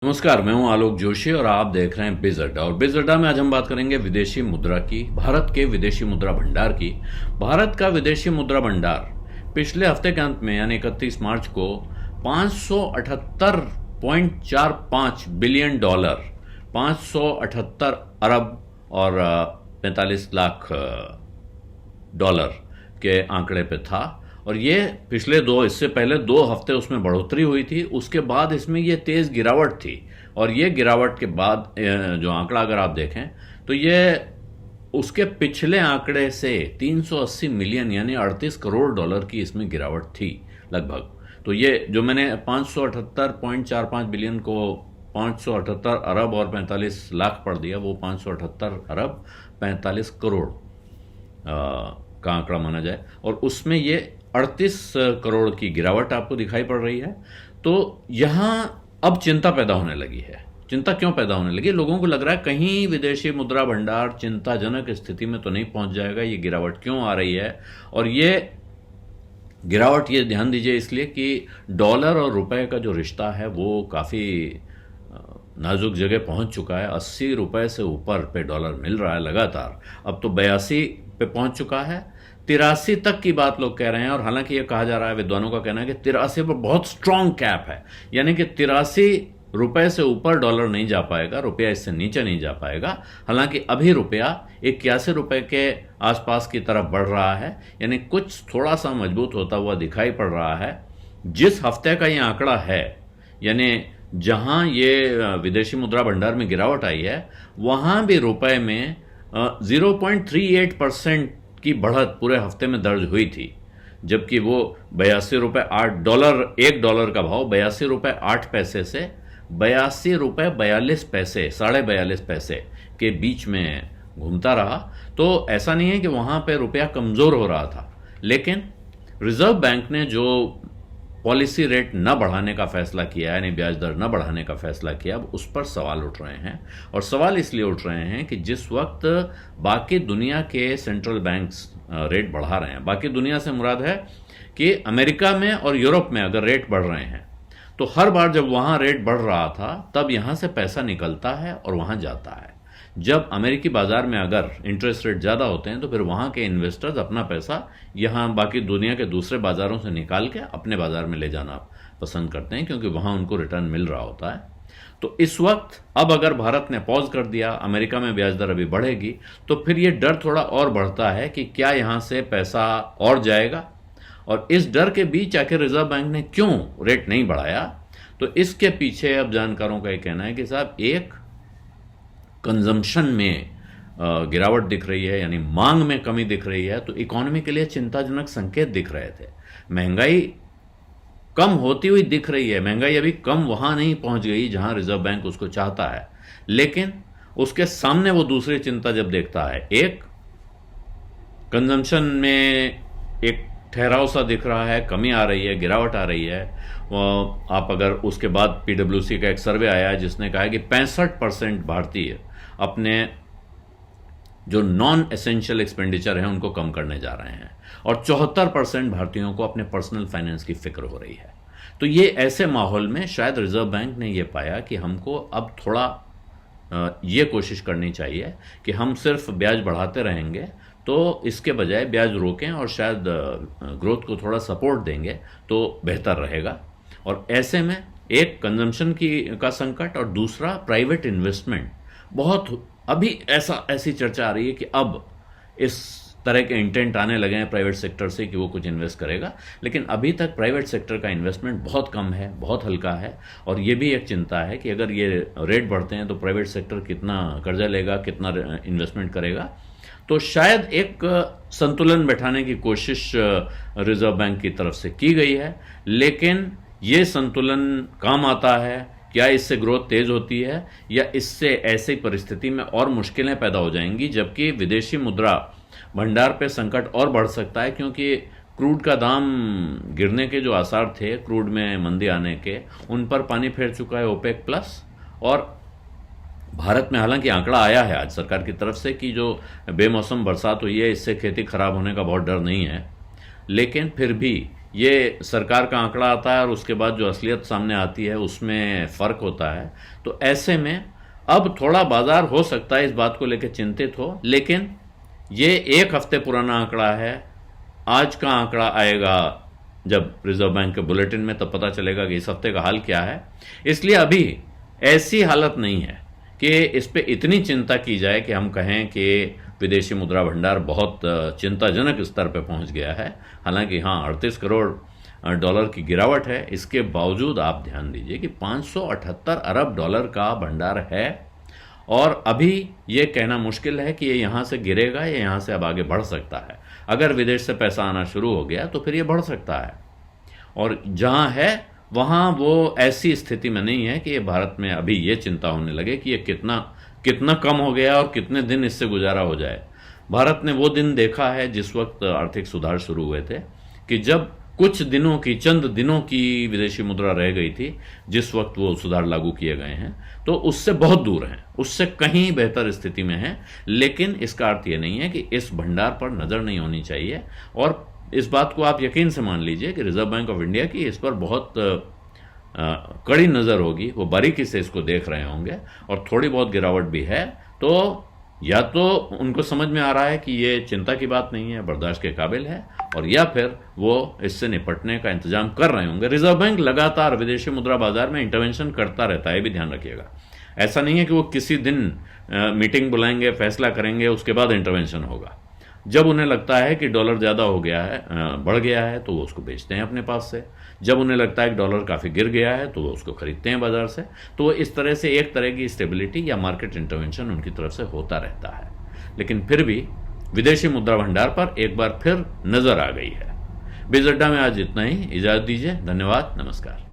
नमस्कार, मैं हूं आलोक जोशी और आप देख रहे हैं बिज अड्डा। और बिज अड्डा में आज हम बात करेंगे विदेशी मुद्रा की, भारत के विदेशी मुद्रा भंडार की। भारत का विदेशी मुद्रा भंडार पिछले हफ्ते के अंत में यानी 31 मार्च को 578.45 बिलियन डॉलर, 578 अरब और 45 लाख डॉलर के आंकड़े पे था। और ये इससे पहले 2 हफ्ते उसमें बढ़ोतरी हुई थी, उसके बाद इसमें ये तेज गिरावट थी। और ये गिरावट के बाद जो आंकड़ा अगर आप देखें तो ये उसके पिछले आंकड़े से 380 मिलियन यानी 38 करोड़ डॉलर की इसमें गिरावट थी लगभग। तो ये जो मैंने 578.45 बिलियन को 578 अरब और 45 लाख पढ़ दिया, वो 578 अरब 45 करोड़ का आंकड़ा माना जाए। और उसमें ये 38 करोड़ की गिरावट आपको दिखाई पड़ रही है। तो यहां अब चिंता पैदा होने लगी है। चिंता क्यों पैदा होने लगी? लोगों को लग रहा है कहीं विदेशी मुद्रा भंडार चिंताजनक स्थिति में तो नहीं पहुंच जाएगा, ये गिरावट क्यों आ रही है? और ये गिरावट, ये ध्यान दीजिए इसलिए कि डॉलर और रुपए का जो रिश्ता है वो काफ़ी नाजुक जगह पहुंच चुका है। 80 रुपए से ऊपर पे डॉलर मिल रहा है लगातार। अब तो 82 पे पहुंच चुका है। 83 तक की बात लोग कह रहे हैं। और हालांकि ये कहा जा रहा है, विद्वानों का कहना है कि 83 पर बहुत स्ट्रांग कैप है, यानी कि 83 रुपए से ऊपर डॉलर नहीं जा पाएगा, रुपया इससे नीचे नहीं जा पाएगा। हालांकि अभी रुपया 81 रुपए के आसपास की तरफ बढ़ रहा है, यानी कुछ थोड़ा सा मजबूत होता हुआ दिखाई पड़ रहा है। जिस हफ्ते का ये आंकड़ा है, यानी जहां ये विदेशी मुद्रा भंडार में गिरावट आई है, वहां भी रुपए में 0.38% की बढ़त पूरे हफ्ते में दर्ज हुई थी। जबकि वो 82 रुपए 8 डॉलर, $1 का भाव 82 रुपए 8 पैसे से 82 रुपए 42 पैसे, 42.5 पैसे के बीच में घूमता रहा। तो ऐसा नहीं है कि वहां पे रुपया कमजोर हो रहा था, लेकिन रिजर्व बैंक ने जो पॉलिसी रेट न बढ़ाने का फैसला किया, यानी ब्याज दर न बढ़ाने का फैसला किया, अब उस पर सवाल उठ रहे हैं। और सवाल इसलिए उठ रहे हैं कि जिस वक्त बाकी दुनिया के सेंट्रल बैंक्स रेट बढ़ा रहे हैं, बाकी दुनिया से मुराद है कि अमेरिका में और यूरोप में अगर रेट बढ़ रहे हैं, तो हर बार जब वहां रेट बढ़ रहा था तब यहां से पैसा निकलता है और वहां जाता है। जब अमेरिकी बाजार में अगर इंटरेस्ट रेट ज़्यादा होते हैं तो फिर वहाँ के इन्वेस्टर्स अपना पैसा यहाँ बाकी दुनिया के दूसरे बाज़ारों से निकाल के अपने बाज़ार में ले जाना पसंद करते हैं, क्योंकि वहाँ उनको रिटर्न मिल रहा होता है। तो इस वक्त अब अगर भारत ने पॉज कर दिया, अमेरिका में ब्याज दर अभी बढ़ेगी, तो फिर ये डर थोड़ा और बढ़ता है कि क्या यहाँ से पैसा और जाएगा। और इस डर के बीच आखिर रिजर्व बैंक ने क्यों रेट नहीं बढ़ाया? तो इसके पीछे अब जानकारों का ये कहना है कि साहब, एक कंजम्पशन में गिरावट दिख रही है, यानी मांग में कमी दिख रही है। तो इकोनॉमी के लिए चिंताजनक संकेत दिख रहे थे। महंगाई कम होती हुई दिख रही है। महंगाई अभी कम वहां नहीं पहुंच गई जहां रिजर्व बैंक उसको चाहता है, लेकिन उसके सामने वो दूसरी चिंता जब देखता है, एक कंजम्पशन में एक ठहराव सा दिख रहा है, कमी आ रही है, गिरावट आ रही है। आप अगर उसके बाद पीडब्ल्यूसी का एक सर्वे आया है जिसने कहा है कि 65% भारतीय अपने जो नॉन एसेंशियल एक्सपेंडिचर हैं उनको कम करने जा रहे हैं, और 74% भारतीयों को अपने पर्सनल फाइनेंस की फिक्र हो रही है। तो ये ऐसे माहौल में शायद रिजर्व बैंक ने ये पाया कि हमको अब थोड़ा ये कोशिश करनी चाहिए कि हम सिर्फ ब्याज बढ़ाते रहेंगे तो इसके बजाय ब्याज रोकें और शायद ग्रोथ को थोड़ा सपोर्ट देंगे तो बेहतर रहेगा। और ऐसे में एक कंजम्पशन का संकट और दूसरा प्राइवेट इन्वेस्टमेंट, बहुत अभी ऐसी चर्चा आ रही है कि अब इस तरह के इंटेंट आने लगे हैं प्राइवेट सेक्टर से कि वो कुछ इन्वेस्ट करेगा, लेकिन अभी तक प्राइवेट सेक्टर का इन्वेस्टमेंट बहुत कम है, बहुत हल्का है। और ये भी एक चिंता है कि अगर ये रेट बढ़ते हैं तो प्राइवेट सेक्टर कितना कर्जा लेगा, कितना इन्वेस्टमेंट करेगा। तो शायद एक संतुलन बैठाने की कोशिश रिजर्व बैंक की तरफ से की गई है, लेकिन ये संतुलन काम आता है क्या? इससे ग्रोथ तेज होती है, या इससे ऐसी परिस्थिति में और मुश्किलें पैदा हो जाएंगी, जबकि विदेशी मुद्रा भंडार पे संकट और बढ़ सकता है, क्योंकि क्रूड का दाम गिरने के जो आसार थे, क्रूड में मंदी आने के, उन पर पानी फेर चुका है ओपेक प्लस। और भारत में हालांकि आंकड़ा आया है आज सरकार की तरफ से कि जो बेमौसम बरसात हुई है इससे खेती खराब होने का बहुत डर नहीं है, लेकिन फिर भी ये सरकार का आंकड़ा आता है और उसके बाद जो असलियत सामने आती है उसमें फ़र्क होता है। तो ऐसे में अब थोड़ा बाजार हो सकता है इस बात को लेकर चिंतित हो, लेकिन ये 1 हफ्ते पुराना आंकड़ा है। आज का आंकड़ा आएगा जब रिजर्व बैंक के बुलेटिन में, तब पता चलेगा कि इस हफ्ते का हाल क्या है। इसलिए अभी ऐसी हालत नहीं है कि इस पे इतनी चिंता की जाए कि हम कहें कि विदेशी मुद्रा भंडार बहुत चिंताजनक स्तर पे पहुंच गया है। हालांकि हाँ, 38 करोड़ डॉलर की गिरावट है। इसके बावजूद आप ध्यान दीजिए कि 578 अरब डॉलर का भंडार है, और अभी ये कहना मुश्किल है कि ये यहाँ से गिरेगा या यहाँ से अब आगे बढ़ सकता है। अगर विदेश से पैसा आना शुरू हो गया तो फिर ये बढ़ सकता है, और जहाँ है वहाँ वो ऐसी स्थिति में नहीं है कि ये भारत में अभी ये चिंता होने लगे कि ये कितना कितना कम हो गया और कितने दिन इससे गुजारा हो जाए। भारत ने वो दिन देखा है जिस वक्त आर्थिक सुधार शुरू हुए थे, कि जब कुछ दिनों की, चंद दिनों की विदेशी मुद्रा रह गई थी, जिस वक्त वो सुधार लागू किए गए हैं, तो उससे बहुत दूर हैं, उससे कहीं बेहतर स्थिति में हैं। लेकिन इसका अर्थ ये नहीं है कि इस भंडार पर नज़र नहीं होनी चाहिए, और इस बात को आप यकीन से मान लीजिए कि रिजर्व बैंक ऑफ इंडिया की इस पर बहुत कड़ी नज़र होगी। वो बारीकी से इसको देख रहे होंगे, और थोड़ी बहुत गिरावट भी है तो या तो उनको समझ में आ रहा है कि ये चिंता की बात नहीं है, बर्दाश्त के काबिल है, और या फिर वो इससे निपटने का इंतजाम कर रहे होंगे। रिजर्व बैंक लगातार विदेशी मुद्रा बाजार में इंटरवेंशन करता रहता है, ये भी ध्यान रखिएगा। ऐसा नहीं है कि वो किसी दिन मीटिंग बुलाएंगे, फैसला करेंगे, उसके बाद इंटरवेंशन होगा। जब उन्हें लगता है कि डॉलर ज़्यादा हो गया है, बढ़ गया है, तो वो उसको बेचते हैं अपने पास से। जब उन्हें लगता है कि डॉलर काफ़ी गिर गया है तो वो उसको खरीदते हैं बाजार से। तो वो इस तरह से एक तरह की स्टेबिलिटी या मार्केट इंटरवेंशन उनकी तरफ से होता रहता है। लेकिन फिर भी विदेशी मुद्रा भंडार पर एक बार फिर नज़र आ गई है। बिज़ अड्डा में आज इतना ही। इजाज़त दीजिए। धन्यवाद। नमस्कार।